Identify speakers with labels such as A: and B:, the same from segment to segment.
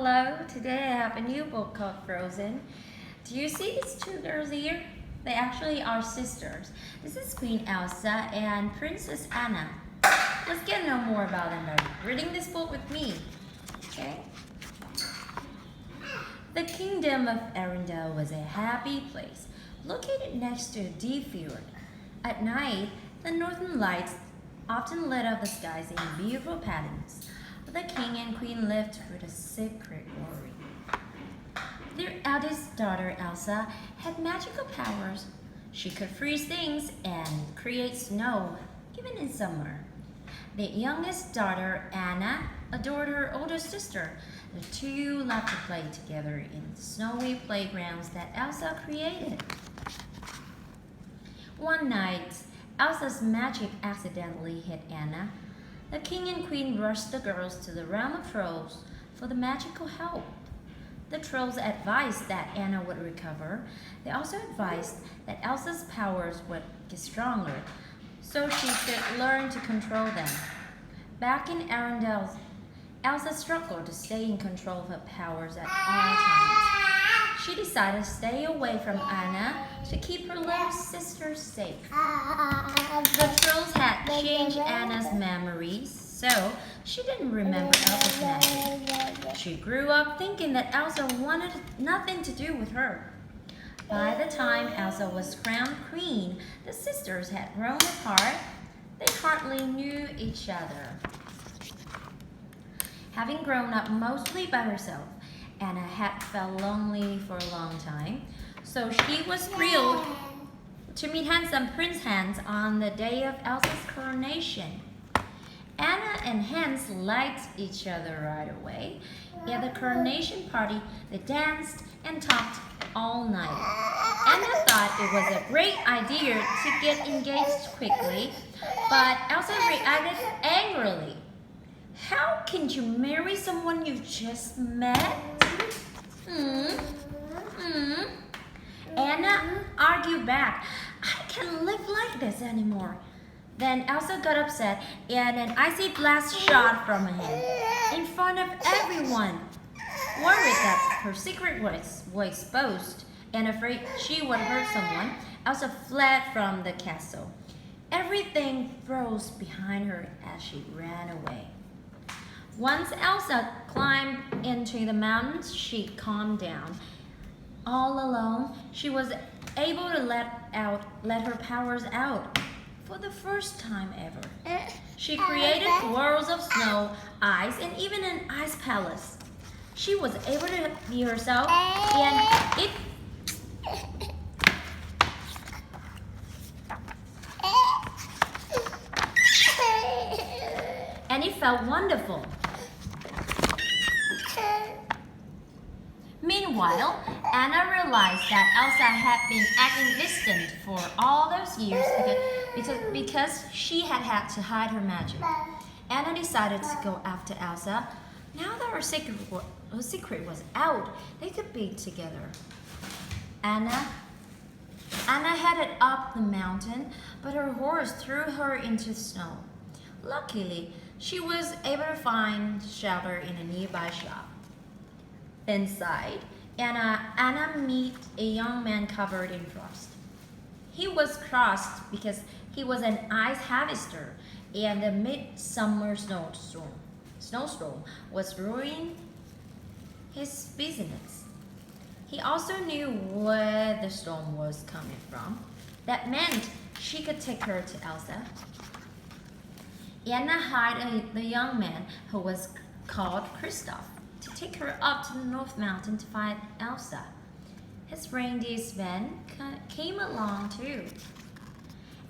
A: Hello, today I have a new book called Frozen. Do you see these two girls here? They actually are sisters. This is Queen Elsa and Princess Anna. Let's get to know more about them by reading this book with me. Okay? The kingdom of Arendelle was a happy place, located next to a deep fjord. At night, the northern lights often lit up the skies in beautiful patterns. The king and queen lived with a secret worry. Their eldest daughter, Elsa, had magical powers. She could freeze things and create snow, even in summer. The youngest daughter, Anna, adored her older sister. The two loved to play together in the snowy playgrounds that Elsa created. One night, Elsa's magic accidentally hit Anna. The king and queen rushed the girls to the realm of trolls for the magical help. The trolls advised that Anna would recover. They also advised that Elsa's powers would get stronger, so she could learn to control them. Back in Arendelle, Elsa struggled to stay in control of her powers at all times. She decided to stay away from Anna to keep her little sister safe. The trolls had changed Anna's memories, so she didn't remember Elsa's magic. She grew up thinking that Elsa wanted nothing to do with her. By the time Elsa was crowned queen, the sisters had grown apart. They hardly knew each other. Having grown up mostly by herself, Anna had felt lonely for a long time, so she was thrilled to meet handsome Prince Hans on the day of Elsa's coronation. Anna and Hans liked each other right away. At the coronation party, they danced and talked all night. Anna thought it was a great idea to get engaged quickly, but Elsa reacted angrily. How can you marry someone you just met? Anna argued back. I can't live like this anymore. Then Elsa got upset and an icy blast shot from her hand in front of everyone. Worried that her secret was exposed and afraid she would hurt someone, Elsa fled from the castle. Everything froze behind her as she ran away. Once Elsa climbed into the mountains, she calmed down. All alone, she was able to let her powers out for the first time ever. She created worlds of snow, ice, and even an ice palace. She was able to be herself, and it felt wonderful. Meanwhile, Anna realized that Elsa had been acting distant for all those years because she had to hide her magic. Anna decided to go after Elsa. Now that her secret was out, they could be together. Anna headed up the mountain, but her horse threw her into the snow. Luckily, she was able to find shelter in a nearby shop. Inside, Anna met a young man covered in frost. He was crossed because he was an ice harvester, and the midsummer snowstorm was ruining his business. He also knew where the storm was coming from. That meant she could take her to Elsa. Anna hired the young man who was called Kristoff to take her up to the North Mountain to find Elsa. His reindeer Sven came along too.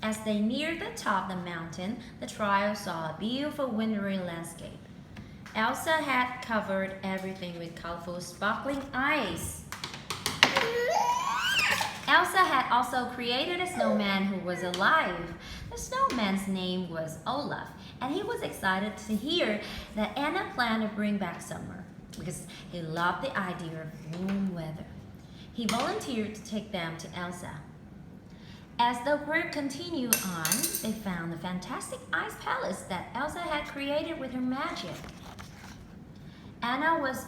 A: As they neared the top of the mountain, the trio saw a beautiful wintry landscape. Elsa had covered everything with colorful, sparkling ice. Elsa had also created a snowman who was alive. The snowman's name was Olaf, and he was excited to hear that Anna planned to bring back summer because he loved the idea of warm weather. He volunteered to take them to Elsa. As the group continued on, they found the fantastic ice palace that Elsa had created with her magic. Anna was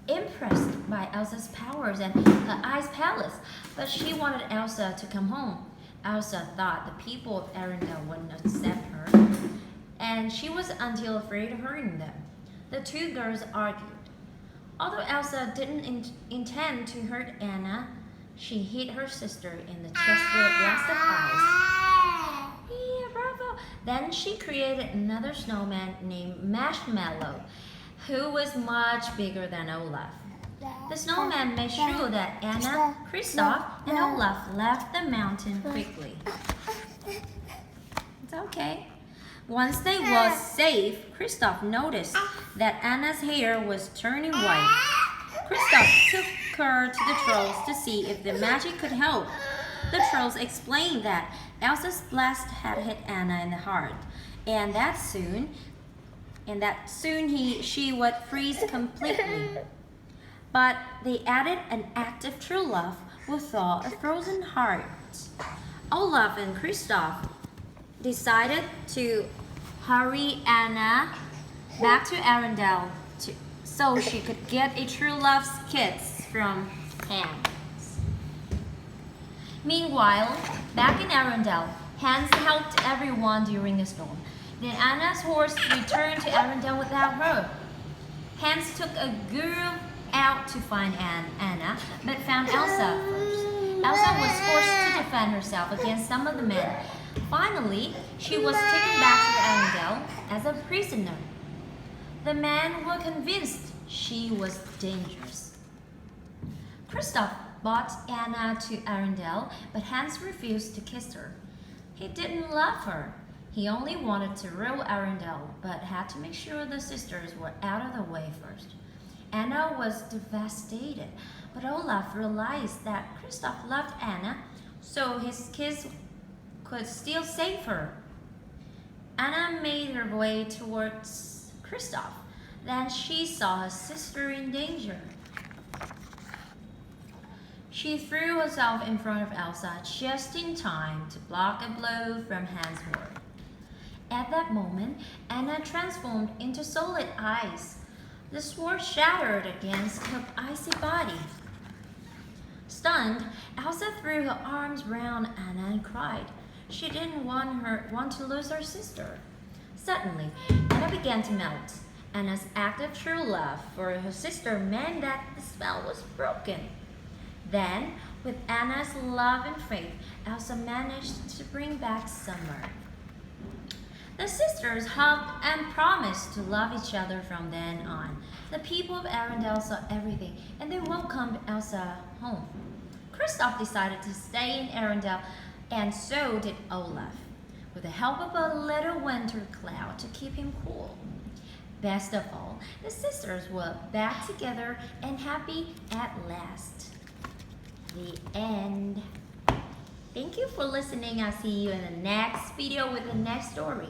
A: impressed by Elsa's powers and her ice palace, but she wanted Elsa to come home. Elsa thought the people of Arendelle wouldn't accept her, and she was until afraid of hurting them. The two girls argued. Although Elsa didn't intend to hurt Anna, she hit her sister in the chest with a blast of ice. Yeah, bravo! Then she created another snowman named Marshmallow, who was much bigger than Olaf. The snowman made sure that Anna, Kristoff, and Olaf left the mountain quickly. It's okay. Once they were safe, Kristoff noticed that Anna's hair was turning white. Kristoff took her to the trolls to see if the magic could help. The trolls explained that Elsa's blast had hit Anna in the heart, and that soon she would freeze completely. But they added an act of true love would thaw a frozen heart. Olaf and Kristoff decided to hurry Anna back to Arendelle so she could get a true love's kiss from Hans. Meanwhile, back in Arendelle, Hans helped everyone during the storm. Then Anna's horse returned to Arendelle without her. Hans took a girl out to find Anna, but found Elsa first. Elsa was forced to defend herself against some of the men. Finally, she was taken back to Arendelle as a prisoner. The men were convinced she was dangerous. Kristoff brought Anna to Arendelle, but Hans refused to kiss her. He didn't love her. He only wanted to rule Arendelle, but had to make sure the sisters were out of the way first. Anna was devastated, but Olaf realized that Kristoff loved Anna, so his kiss could still save her. Anna made her way towards Kristoff. Then she saw her sister in danger. She threw herself in front of Elsa just in time to block a blow from Hans' sword. At that moment, Anna transformed into solid ice. The sword shattered against her icy body. Stunned, Elsa threw her arms round Anna and cried. She didn't want to lose her sister. Suddenly, Anna began to melt. Anna's act of true love for her sister meant that the spell was broken. Then, with Anna's love and faith, Elsa managed to bring back summer. The sisters hugged and promised to love each other from then on. The people of Arendelle saw everything, and they welcomed Elsa home. Kristoff decided to stay in Arendelle, and so did Olaf, with the help of a little winter cloud to keep him cool. Best of all, the sisters were back together and happy at last. The end. Thank you for listening. I'll see you in the next video with the next story.